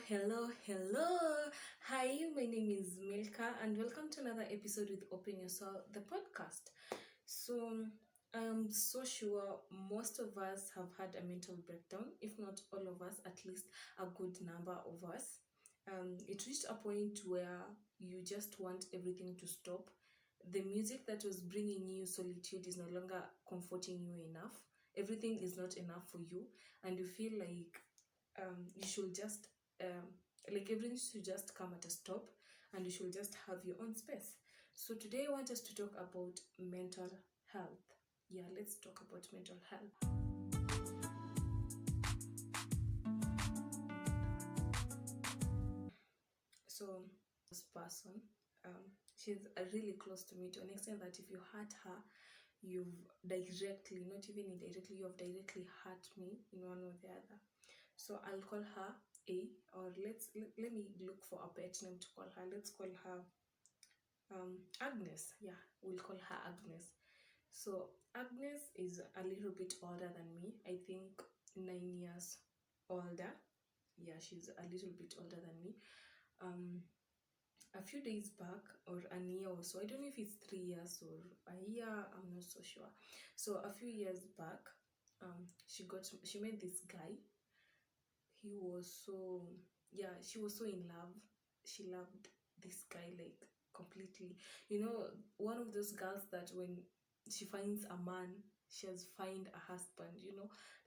Hello. Hi, my name is Milka, and welcome to another episode with Open Your Soul, the podcast. So, I'm so sure most of us have had a mental breakdown, if not all of us, at least a good number of us. It reached a point where you just want everything to stop. The music that was bringing you solitude is no longer comforting you enough. Everything is not enough for you, and you feel like you should just everything should just come at a stop, and you should just have your own space. So today I want us to talk about mental health. Yeah, let's talk about mental health. So this person, she's really close to me, to an extent that if you hurt her, you've directly, not even indirectly, you have directly hurt me in one or the other. So I'll call her A, or let me look for a pet name to call her. Let's call her Agnes. Yeah, we'll call her Agnes. So Agnes is a little bit older than me. I think 9 years older. Yeah, she's a little bit older than me. Um, a few days back, or a year or so, I don't know if it's 3 years or a year, I'm not so sure. So a few years back, she met this guy. He was so, yeah, she was so in love. She loved this guy like completely. One of those girls that when she finds a man, she has find a husband.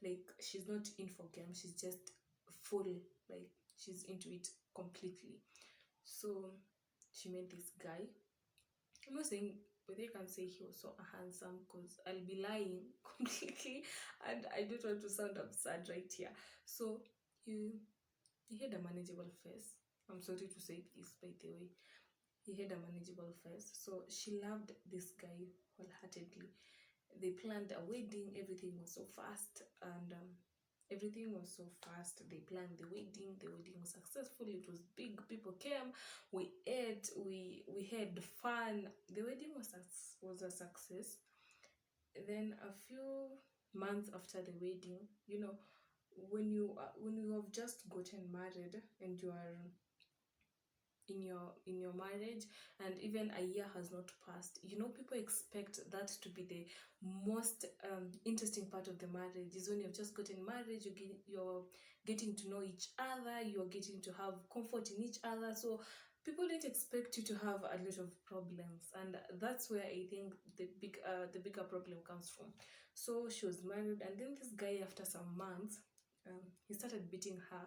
Like she's not in for game, she's just full, like she's into it completely. So she met this guy. I'm not saying, but they can say he was so handsome, because I'll be lying completely, and I don't want to sound absurd right here. So he had a manageable face. I'm sorry to say this, by the way. He had a manageable face. So she loved this guy wholeheartedly. They planned a wedding. Everything was so fast, and everything was so fast. They planned the wedding. The wedding was successful. It was big. People came. We ate. We had fun. The wedding was a success. Then a few months after the wedding, when you have just gotten married, and you are in your marriage, and even a year has not passed, people expect that to be the most interesting part of the marriage. Is when you've just gotten married, you're getting to know each other, you're getting to have comfort in each other. So people didn't expect you to have a lot of problems, and that's where I think the bigger problem comes from. So she was married, and then this guy, after some months, he started beating her,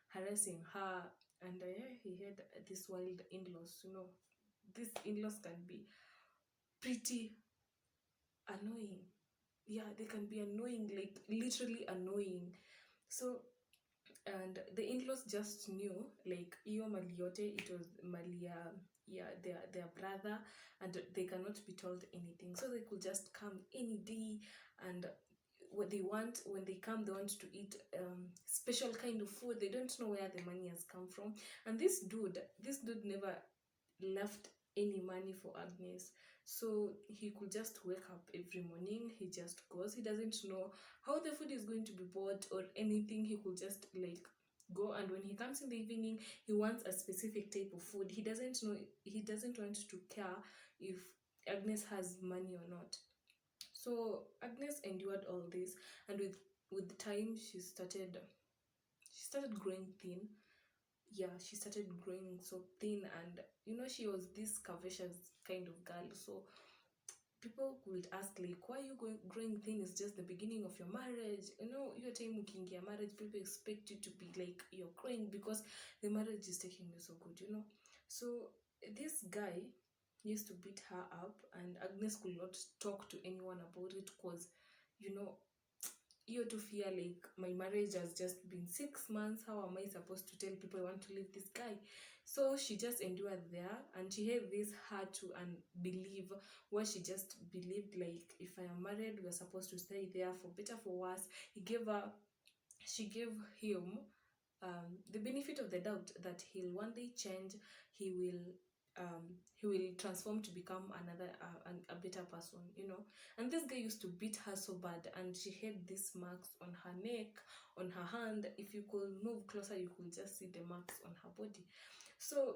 harassing her, and he had this wild in-laws. These in-laws can be pretty annoying. Yeah, they can be annoying, like literally annoying. So, and the in-laws just knew, like, iyo maliote, it was malia, yeah, their brother, and they cannot be told anything, so they could just come any day. And what they want, when they come, they want to eat special kind of food. They don't know where the money has come from. And this dude never left any money for Agnes. So he could just wake up every morning, he just goes, he doesn't know how the food is going to be bought or anything. He could just like go, and when he comes in the evening, he wants a specific type of food. He doesn't know, he doesn't want to care if Agnes has money or not. So Agnes endured all this, and with time, she started growing thin. Yeah, she started growing so thin, and she was this curvaceous kind of girl. So people would ask, like, why are you growing thin? It's just the beginning of your marriage. Your time ukiingia marriage, people expect you to be like you're growing, because the marriage is taking you so good. So this guy used to beat her up, and Agnes could not talk to anyone about it, because you know you to fear, like, my marriage has just been 6 months. How am I supposed to tell people I want to leave this guy? So she just endured there, and she had this hard to and believe what she just believed, like, if I am married, we're supposed to stay there for better, for worse. She gave him the benefit of the doubt that he'll one day change. He will he will transform to become another a better person, and this guy used to beat her so bad, and she had these marks on her neck, on her hand. If you could move closer, you could just see the marks on her body. So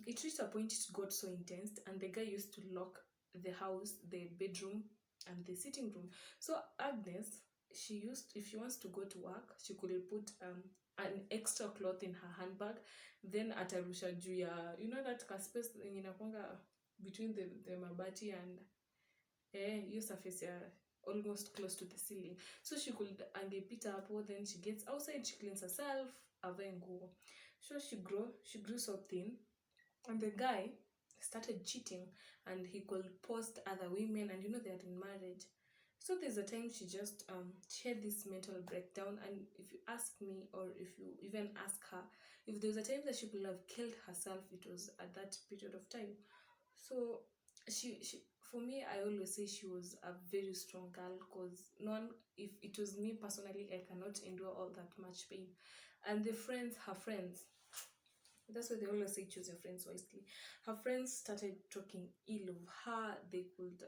it reached a point it got so intense, and the guy used to lock the house, the bedroom and the sitting room. So Agnes, she used, if she wants to go to work, she could put an extra cloth in her handbag, then atarusha juu ya, that ka space yenye inakwanga between the mabati and hiyo surface ya almost close to the ceiling. So she could angepita hapo, then she gets outside, she cleans herself, avae nguo. So she grew so thin, and the guy started cheating, and he could post other women, and they're in marriage. So there's a time she just she had this mental breakdown, and if you ask me, or if you even ask her, if there's a time that she could have killed herself, it was at that period of time. So she for me, I always say she was a very strong girl, because no one, if it was me personally, I cannot endure all that much pain. And her friends, that's why they always say choose your friends wisely. Her friends started talking ill of her. They could,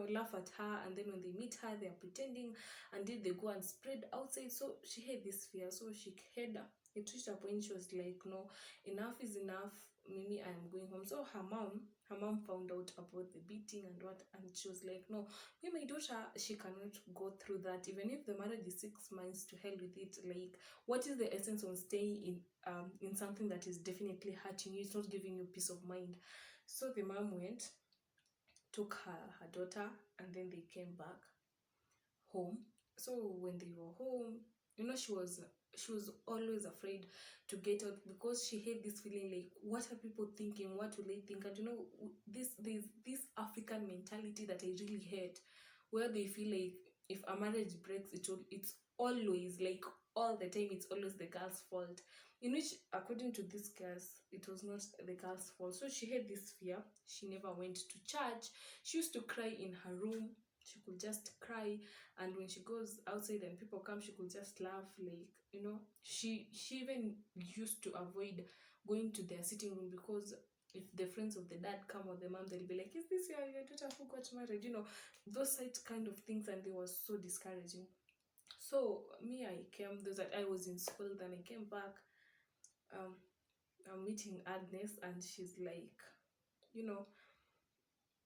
laugh at her, and then when they meet her, they are pretending, and then they go and spread outside. So she had this fear. So she had, it reached a point she was like, no, enough is enough. Mimi, I am going home. So her mom found out about the beating and what, and she was like, no, me, my daughter, she cannot go through that. Even if the marriage is 6 months, to hell with it. Like, what is the essence of staying in something that is definitely hurting you? It's not giving you peace of mind. So the mom went, took her daughter, and then they came back home. So when they were home, she was always afraid to get out, because she had this feeling like, what are people thinking, what will they think? And there's this African mentality that I really hate, where they feel like if a marriage breaks, it's always, like, all the time, it's always the girl's fault, in which, according to this girls, it was not the girl's fault. So she had this fear. She never went to church. She used to cry in her room. She could just cry, and when she goes outside and people come, she could just laugh, like, she even used to avoid going to their sitting room, because if the friends of the dad come, or the mom, they'll be like, is this your daughter who got married, those kind of things, and they were so discouraging. So me, I was in school, then I came back. I'm meeting Agnes, and she's like, you know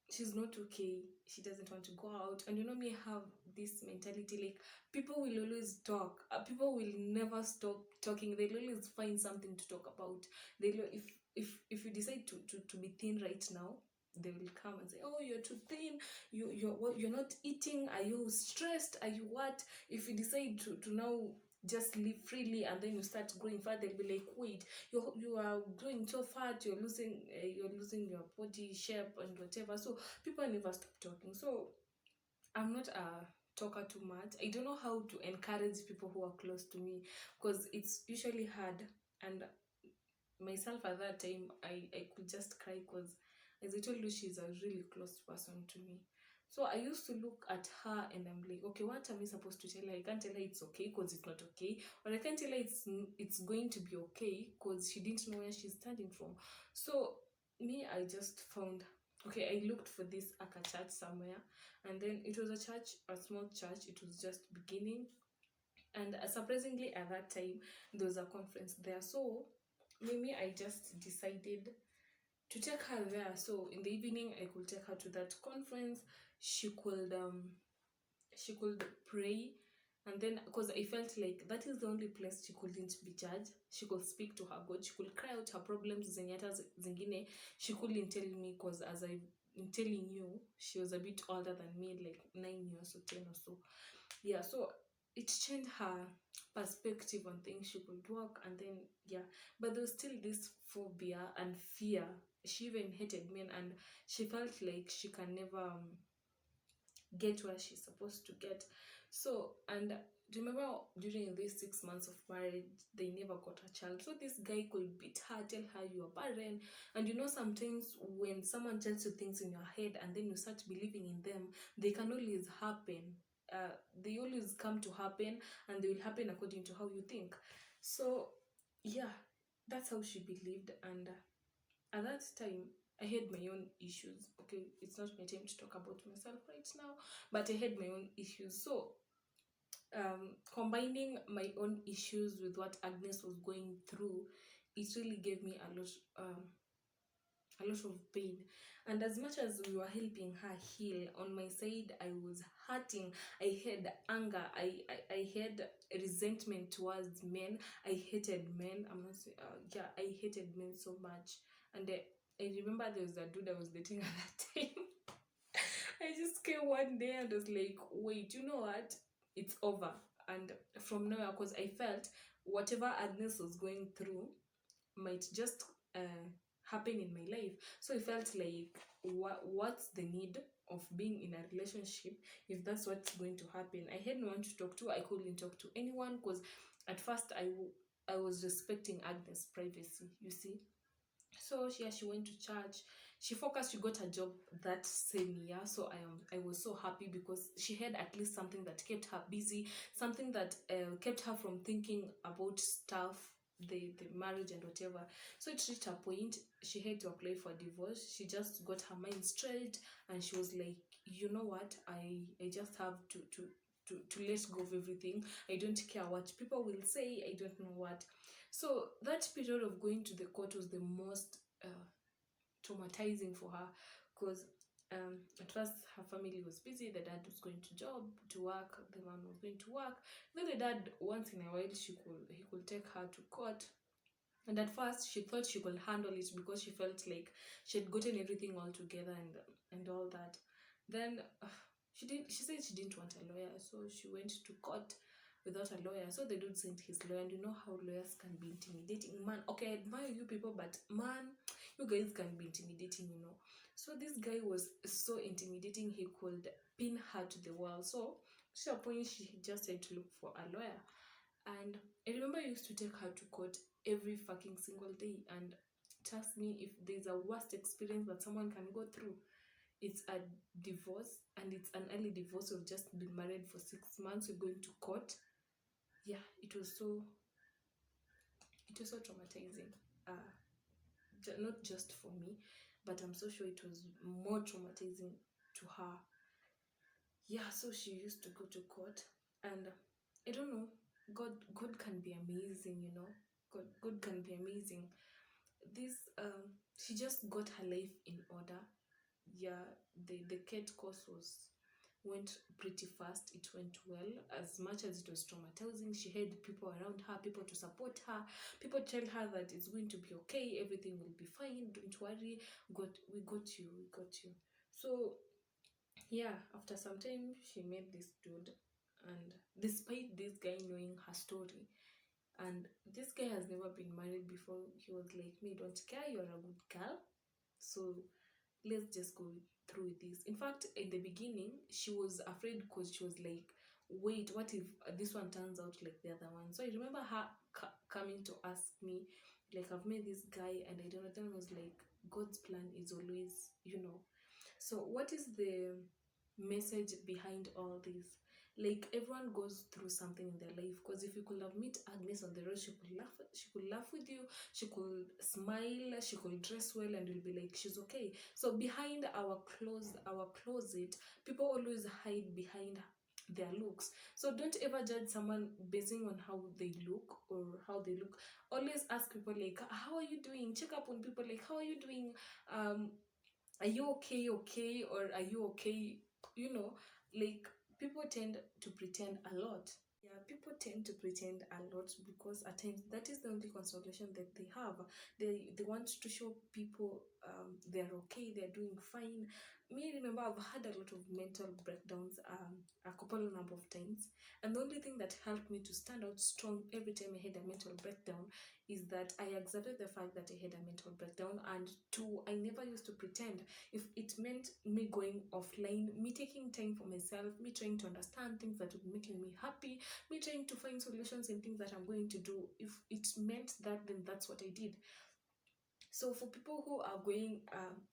she's not okay. She doesn't want to go out. And me, have this mentality, like, people will always talk. People will never stop talking. They'll always find something to talk about. If you decide to be thin right now, they will come and say, oh, you're too thin, you're not eating, are you stressed, are you what? If you decide to now just live freely, and then you start growing fat, they'll be like, wait, you are growing so fat, you're losing your body shape and whatever. So people never stop talking. So I'm not a talker too much. I don't know how to encourage people who are close to me, because it's usually hard. And myself at that time, I could just cry, because, as I told you, she's a really close person to me. So I used to look at her, and I'm like, okay, what am I supposed to tell her? I can't tell her it's okay, because it's not okay, or I can't tell her it's going to be okay, because she didn't know where she's standing from. So me, I just found, okay, I looked for this Aka church somewhere, and then it was a small church. It was just beginning, and surprisingly, at that time, there was a conference there. So maybe I just decided to take her there. So in the evening, I could take her to that conference. She could pray, and then, because I felt like that is the only place she couldn't be judged. She could speak to her God. She could cry out her problems. Zenyata zingine she couldn't tell me, because, as I'm telling you, she was a bit older than me, like 9 years or 10 or so. Yeah, so it changed her perspective on things. She could walk, and then, yeah, but there was still this phobia and fear. She even hated men, and she felt like she can never get where she's supposed to get. So, and remember, during these 6 months of marriage, they never got a child. So this guy could beat her, tell her you are barren. And sometimes when someone tells you things in your head, and then you start believing in them, they can always happen. They always come to happen, and they will happen according to how you think. So yeah, that's how she believed. And At that time, I had my own issues. Okay, it's not my time to talk about myself right now, but I had my own issues. So, combining my own issues with what Agnes was going through, it really gave me a lot of pain. And as much as we were helping her heal, on my side I was hurting. I had anger, I had resentment towards men. I hated men. I'm not saying, yeah, I hated men so much. And I remember there was a dude I was dating at that time. I just came one day and was like, wait, you know what, it's over. And from nowhere, because I felt whatever Agnes was going through might just happen in my life. So I felt like, what's the need of being in a relationship if that's what's going to happen? I had no one to talk to. I couldn't talk to anyone because at first I was respecting Agnes' privacy, you see. So yeah, she went to church. She focused. She got a job that same year. So I was so happy because she had at least something that kept her busy, something that kept her from thinking about stuff, the marriage and whatever. So it reached a point she had to apply for divorce. She just got her mind straight, and she was like, you know what, I just have to let go of everything. I don't care what people will say. I don't know what. So that period of going to the court was the most traumatizing for her, because at first her family was busy. The dad was going to work, the mom was going to work. Then the dad, once in a while, he could take her to court. And at first she thought she could handle it because she felt like she had gotten everything all together and all that. Then she said she didn't want a lawyer, so she went to court without a lawyer. So the dude sent his lawyer, and you know how lawyers can be intimidating. Man, okay, I admire you people, but man, you guys can be intimidating, you know. So this guy was so intimidating, he could pin her to the wall. So to a point she just had to look for a lawyer. And I remember I used to take her to court every fucking single day. And trust me, if there's a worst experience that someone can go through, it's a divorce. And it's an early divorce. We've just been married for 6 months. We're going to court. Yeah, it was so traumatizing. Not just for me, but I'm so sure it was more traumatizing to her. Yeah, so she used to go to court. And I don't know, God can be amazing, you know. God can be amazing. This She just got her life in order. Yeah, the CAT course went pretty fast. It went well. As much as it was traumatizing, she had people around her, people to support her, people tell her that it's going to be okay, everything will be fine, don't worry, we got you. So yeah, after some time she met this dude. And despite this guy knowing her story, and this guy has never been married before, he was like, me, don't care, you're a good girl, so let's just go through with this. In fact, in the beginning she was afraid because she was like, wait, what if this one turns out like the other one? So I remember her coming to ask me, like, I've met this guy and I don't know. Then I was like, God's plan is always, you know. So what is the message behind all this? Like, everyone goes through something in their life, because if you could have met Agnes on the road, she could laugh with you, she could smile, she could dress well, and you'll be like, she's okay. So behind our closet, people always hide behind their looks. So don't ever judge someone basing on how they look or how they look. Always ask people like, how are you doing? Check up on people like, how are you doing? um are you okay, or are you okay? You know, like, people tend to pretend a lot. Yeah, people tend to pretend a lot because at times that is the only consolation that they have. They want to show people they're okay, they're doing fine. Me, remember, I've had a lot of mental breakdowns a couple of number of times, and the only thing that helped me to stand out strong every time I had a mental breakdown is that I accepted the fact that I had a mental breakdown. And two, I never used to pretend. If it meant me going offline, me taking time for myself, me trying to understand things that would make me happy, me trying to find solutions in things that I'm going to do, if it meant that, then that's what I did. So for people who are going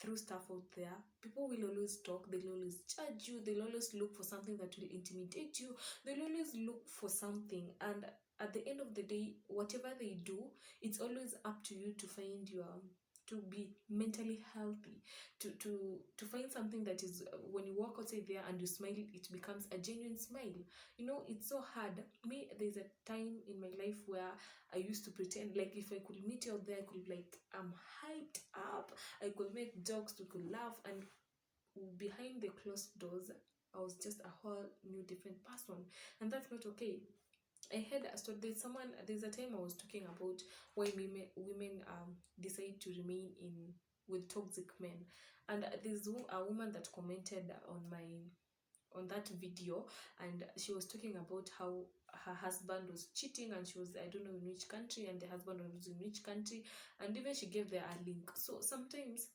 through stuff out there, people will always talk, they'll always judge you, they'll always look for something that will intimidate you, they'll always look for something. And at the end of the day, whatever they do, it's always up to you to find to be mentally healthy, to find something that is, when you walk outside there and you smile, it becomes a genuine smile. It's so hard. Me, there's a time in my life where I used to pretend like if I could meet you out there, I could, like, I'm hyped up, I could make jokes, we could laugh, and behind the closed doors I was just a whole new different person, and that's not okay. I had a story. There's a time I was talking about why women decide to remain in with toxic men, and there's a woman that commented on that video, and she was talking about how her husband was cheating, and she was, I don't know in which country, and the husband was in which country, and even she gave there a link. So sometimes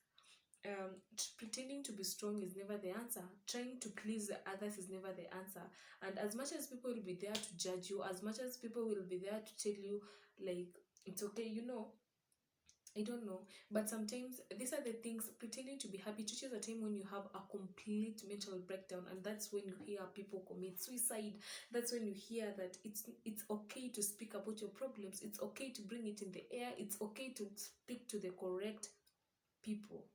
pretending to be strong is never the answer. Trying to please others is never the answer. And as much as people will be there to judge you, as much as people will be there to tell you, like, it's okay, I don't know. But sometimes these are the things. Pretending to be happy teaches a time when you have a complete mental breakdown, and that's when you hear people commit suicide. That's when you hear that it's okay to speak about your problems. It's okay to bring it in the air. It's okay to speak to the correct people.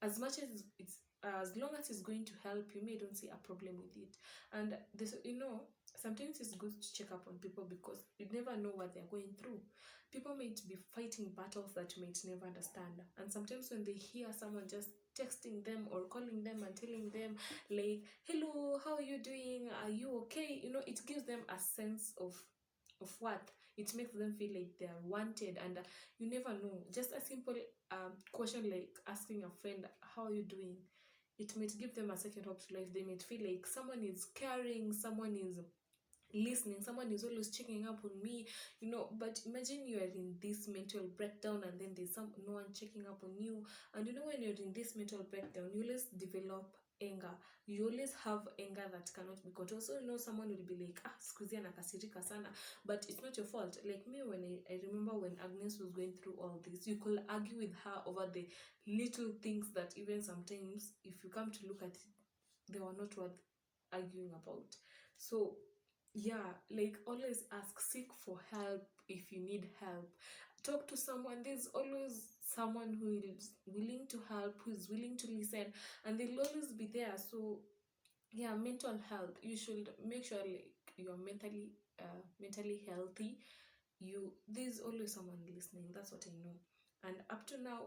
As much as it's as long as it's going to help you, may don't see a problem with it. And this, sometimes it's good to check up on people, because you never know what they're going through. People might be fighting battles that you might never understand, and sometimes when they hear someone just texting them or calling them and telling them, like, hello, how are you doing, are you okay, it gives them a sense of worth. It makes them feel like they're wanted, and you never know. Just a simple question like asking a friend, how are you doing, it might give them a second hope to life. They might feel like someone is caring, someone is listening, someone is always checking up on me. But imagine you are in this mental breakdown, and then there's no one checking up on you. And when you're in this mental breakdown, you always develop anger. You always have anger that cannot be controlled. So someone will be like, skuzi anakasirika sana, but it's not your fault. Like me, when I remember when Agnes was going through all this, you could argue with her over the little things that even sometimes, if you come to look at it, they were not worth arguing about. So yeah, like, always ask, seek for help if you need help. Talk to someone. There's always someone who is willing to help, who is willing to listen, and they'll always be there. So yeah, mental health, you should make sure, like, you're mentally healthy. There's always someone listening. That's what I know. And up to now,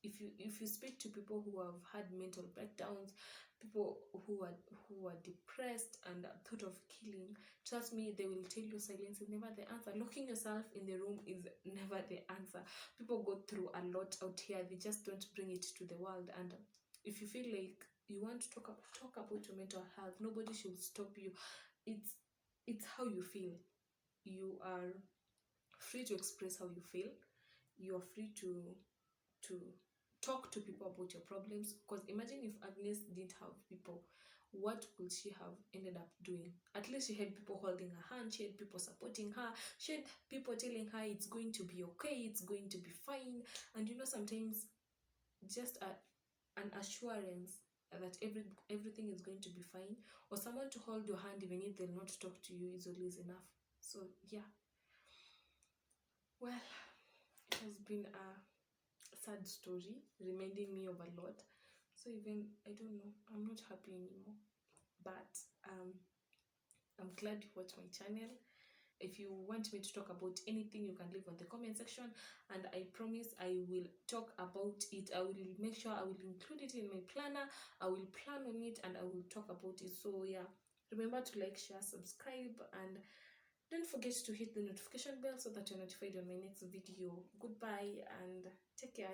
if you speak to people who have had mental breakdowns, people who are depressed and thought of killing, trust me, they will tell you silence is never the answer. Locking yourself in the room is never the answer. People go through a lot out here. They just don't bring it to the world. And if you feel like you want to talk about your mental health, nobody should stop you. It's how you feel. You are free to express how you feel. You are free to talk to people about your problems. Because imagine if Agnes didn't have people, what could she have ended up doing? At least she had people holding her hand, she had people supporting her, she had people telling her it's going to be okay, it's going to be fine. And sometimes just an assurance that everything is going to be fine, or someone to hold your hand even if they'll not talk to you, is always enough. So yeah, well, it has been a sad story reminding me of a lot. So even, I don't know, I'm not happy anymore. But I'm glad you watched my channel. If you want me to talk about anything, you can leave on the comment section, and I promise I will talk about it. I will make sure I will include it in my planner. I will plan on it and I will talk about it. So yeah, remember to like, share, subscribe, and don't forget to hit the notification bell so that you're notified on my next video. Goodbye and take care.